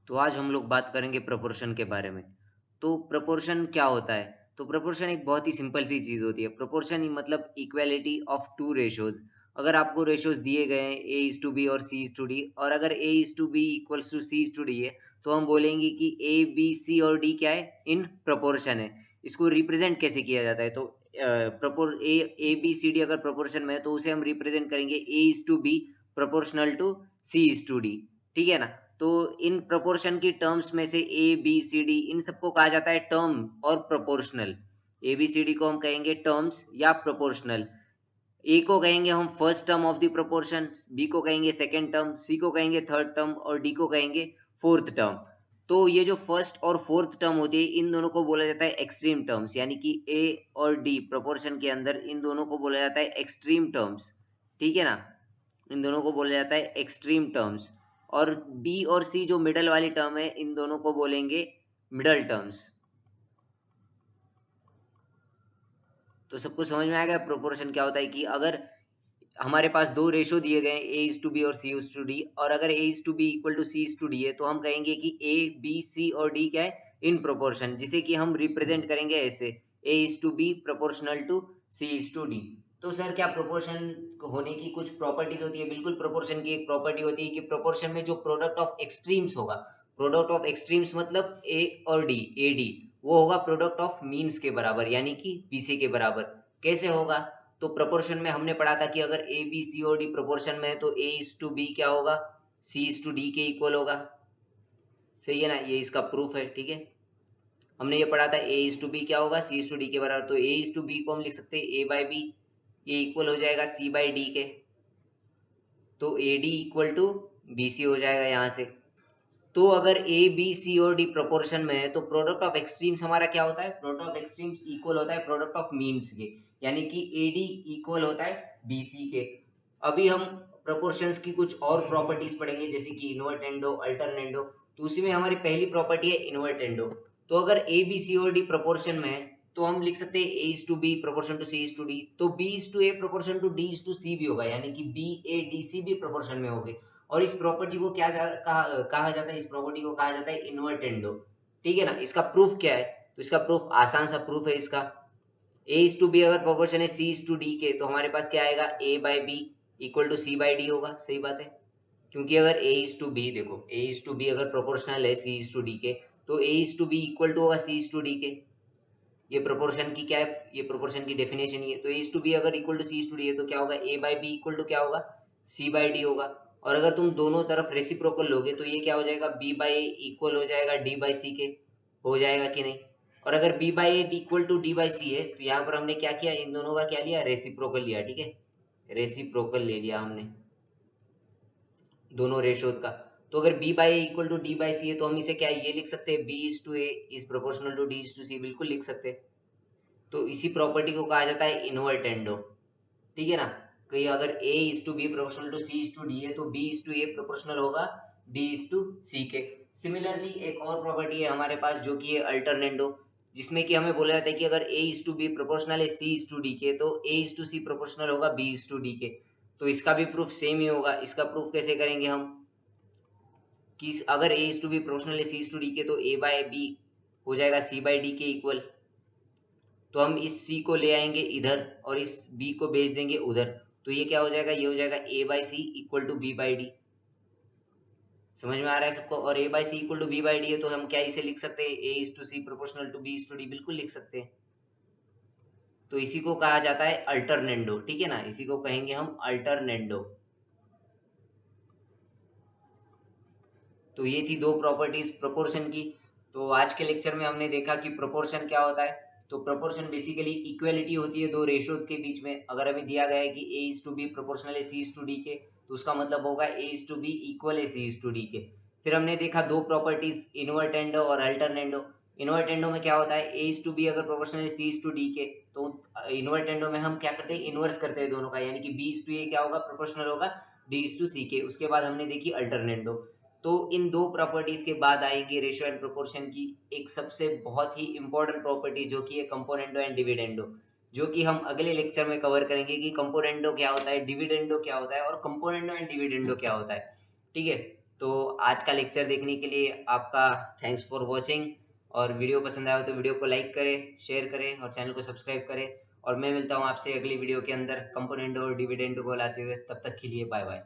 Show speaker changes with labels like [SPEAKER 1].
[SPEAKER 1] तो आज हम लोग बात करेंगे प्रोपोर्शन के बारे में। तो प्रोपोर्शन क्या होता है? तो प्रोपोर्शन एक बहुत ही सिंपल सी चीज़ होती है। प्रोपोर्शन ही मतलब इक्वालिटी ऑफ टू रेशियोज़। अगर आपको रेशियोज़ दिए गए हैं A:B और C:D और अगर A:B इक्वल्स टू C:D है, तो हम बोलेंगे कि A, B, C और D क्या है? इन प्रोपोर्शन है। इसको रिप्रेज़ेंट कैसे किया जाता है? तो A, B, C, D अगर प्रोपोर्शन में है, तो उसे हम रिप्रेज़ेंट करेंगे A:B प्रोपोर्शनल टू C:D। ठीक है ना? तो इन प्रोपोर्शन की टर्म्स में से ए बी सी डी इन सबको कहा जाता है टर्म और proportional. A B C D को हम कहेंगे टर्म्स या प्रोपोर्शनल। ए को कहेंगे हम first term of the proportion, B को कहेंगे सेकंड टर्म, सी को कहेंगे थर्ड टर्म और डी को कहेंगे फोर्थ टर्म। तो ये जो फर्स्ट और फोर्थ टर्म होती है इन दोनों को बोला जाता है एक्सट्रीम टर्म्स, यानी कि ए और डी प्रोपोर्शन के अंदर इन दोनों को बोला जाता है एक्सट्रीम टर्म्स। ठीक है ना? इन दोनों को बोला जाता है एक्सट्रीम टर्म्स। और बी और सी जो मिडल वाली टर्म है इन दोनों को बोलेंगे मिडल टर्म्स। तो सबको समझ में आएगा प्रोपोर्शन क्या होता है कि अगर हमारे पास दो रेशो दिए गए ए इज टू बी और सी इज टू डी और अगर A is to B equal to C is to D है तो हम कहेंगे कि ए बी सी और डी क्या है इन प्रोपोर्शन, जिसे कि हम रिप्रेजेंट करेंगे ऐसे A is to B proportional to C is to D. तो सर क्या प्रोपोर्शन होने की कुछ प्रॉपर्टीज होती है? बिल्कुल, प्रोपोर्शन की एक प्रॉपर्टी होती है कि प्रोपोर्शन में जो प्रोडक्ट ऑफ एक्सट्रीम्स होगा, प्रोडक्ट ऑफ एक्सट्रीम्स मतलब ए और डी, ए डी, वो होगा प्रोडक्ट ऑफ मीन्स के बराबर, यानी कि बीसी के बराबर। कैसे होगा? तो प्रोपोर्शन में हमने पढ़ा था कि अगर ए बी सी और डी प्रोपोर्शन में है तो ए इज टू बी क्या होगा? सी इज टू डी के इक्वल होगा। सही है ना? ये इसका प्रूफ है। ठीक है, हमने ये पढ़ा था ए इज टू बी क्या होगा? सी इज टू डी के बराबर। तो ए इज टू बी को हम लिख सकते हैं ए बाई बी, ये इक्वल हो जाएगा सी बाई डी के। तो A D equal to B C हो जाएगा यहाँ से। तो अगर ए बी सी और डी प्रोपोर्शन में है तो प्रोडक्ट ऑफ एक्सट्रीम्स हमारा क्या होता है? प्रोडक्ट ऑफ एक्सट्रीम्स इक्वल होता है प्रोडक्ट ऑफ मीन्स के, यानी कि ए डी इक्वल होता है बी सी के। अभी हम प्रोपोर्शंस की कुछ और प्रॉपर्टीज पढ़ेंगे जैसे कि इन्वर्टेंडो, अल्टरनेंडो। तो उसी में हमारी पहली प्रॉपर्टी है इन्वर्टेंडो। तो अगर ए बी सी और डी प्रोपोर्शन में है तो हम लिख सकते हैं A is to B proportion to C is to D, तो B is to A proportion to D is to C भी होगा, यानी कि बी ए डी सी भी प्रोपोर्शन में होंगे। और इस प्रॉपर्टी को कहा जाता है? इस प्रॉपर्टी को कहा जाता है इन्वर्टेंडो। ठीक है ना? इसका प्रूफ क्या है? तो इसका प्रूफ आसान सा प्रूफ है इसका। ए इज टू बी अगर प्रोपोर्शन है सी इज टू डी के तो हमारे पास क्या आएगा? A by B equal to C by D होगा। सही बात है, क्योंकि अगर ए इज टू बी, देखो ए इज टू बी अगर प्रोपोर्शनल है सी इज टू डी के तो A is to B equal to होगा सी इज टू डी के। ये प्रोपोर्शन की क्या है? ये प्रोपोर्शन की डेफिनेशन ही है। तो ए इज टू बी अगर equal to C is to D है तो क्या होगा? A by B equal to क्या होगा? सी बाई डी होगा। और अगर तुम दोनों तरफ रेसिप्रोकल लोगे तो ये क्या हो जाएगा? बी बाई ए इक्वल हो जाएगा डी बाई सी के। हो जाएगा कि नहीं? और अगर B by A equal to D by C है तो यहाँ पर हमने क्या किया? इन दोनों का क्या लिया? रेसिप्रोकल लिया। ठीक है, रेसिप्रोकल ले लिया हमने दोनों रेशोज का। तो अगर B by equal to D by C है तो हम इसे क्या ये लिख सकते हैं? B is to A is proportional to D is to C, बिल्कुल लिख सकते हैं। तो इसी प्रॉपर्टी को कहा जाता है इन्वर्टेंडो। ठीक है ना? कहीं अगर A is to B proportional to C is to D है तो B is to A proportional होगा डी इज टू सी के। सिमिलरली एक और प्रॉपर्टी है हमारे पास जो कि है अल्टरनेंडो, जिसमें कि हमें बोला जाता है कि अगर A is to B proportional है सी इज टू डी के तो A is to C proportional होगा बी इज टू डी के। तो इसका भी प्रूफ सेम ही होगा। इसका प्रूफ कैसे करेंगे हम? कि अगर A is to B proportional है सी इज टू डी के तो ए बाय बी हो जाएगा सी बाई डी के इक्वल। तो हम इस सी को ले आएंगे इधर और इस बी को भेज देंगे उधर। तो ये क्या हो जाएगा? ये हो जाएगा A by C equal to B by D. समझ में आ रहा है सबको? और A by C equal to B by D है तो हम क्या इसे लिख सकते हैं? A is to C proportional to B is to D, बिल्कुल लिख सकते हैं। तो इसी को कहा जाता है अल्टरनेंडो। ठीक है ना? इसी को कहेंगे हम अल्टरनेंडो। तो ये थी दो प्रॉपर्टीज प्रोपोर्शन की। तो आज के लेक्चर में हमने देखा कि प्रोपोर्शन क्या होता है। तो प्रोपोर्शन बेसिकली इक्वलिटी होती है दो रेशोज के बीच में। अगर अभी दिया गया है कि ए इज टू बी प्रोपोर्शनल है सी इज टू डी के तो उसका मतलब होगा ए इज टू बी इक्वल है सी इज टू डी के। फिर हमने देखा दो प्रॉपर्टीज इन्वर्टेंडो और अल्टरनेंडो। इन्वर्टेंडो में क्या होता है? ए इज टू बी अगर प्रोपोर्शनल है सी इज टू डी के तो इन्वर्टेंडो में हम क्या करते हैं? इनवर्स करते हैं दोनों का, यानी कि बी इज टू ए क्या होगा? प्रोपोर्शनल होगा डी इज टू सी के। उसके बाद हमने देखी अल्टरनेंडो। तो इन दो प्रॉपर्टीज के बाद आएंगी रेशियो एंड प्रोपोर्शन की एक सबसे बहुत ही इंपॉर्टेंट प्रॉपर्टी जो कि है कंपोनेंडो एंड डिविडेंडो, जो कि हम अगले लेक्चर में कवर करेंगे कि कंपोनेंडो क्या होता है, डिविडेंडो क्या होता है और कंपोनेंडो एंड डिविडेंडो क्या होता है। ठीक है, तो आज का लेक्चर देखने के लिए आपका थैंक्स फॉर वॉचिंग। और वीडियो पसंद आया हो तो वीडियो को लाइक करें, शेयर करें और चैनल को सब्सक्राइब करें। और मैं मिलता हूँ आपसे अगली वीडियो के अंदर कंपोनेंट और डिविडेंड को लाते हुए। तब तक के लिए बाय बाय।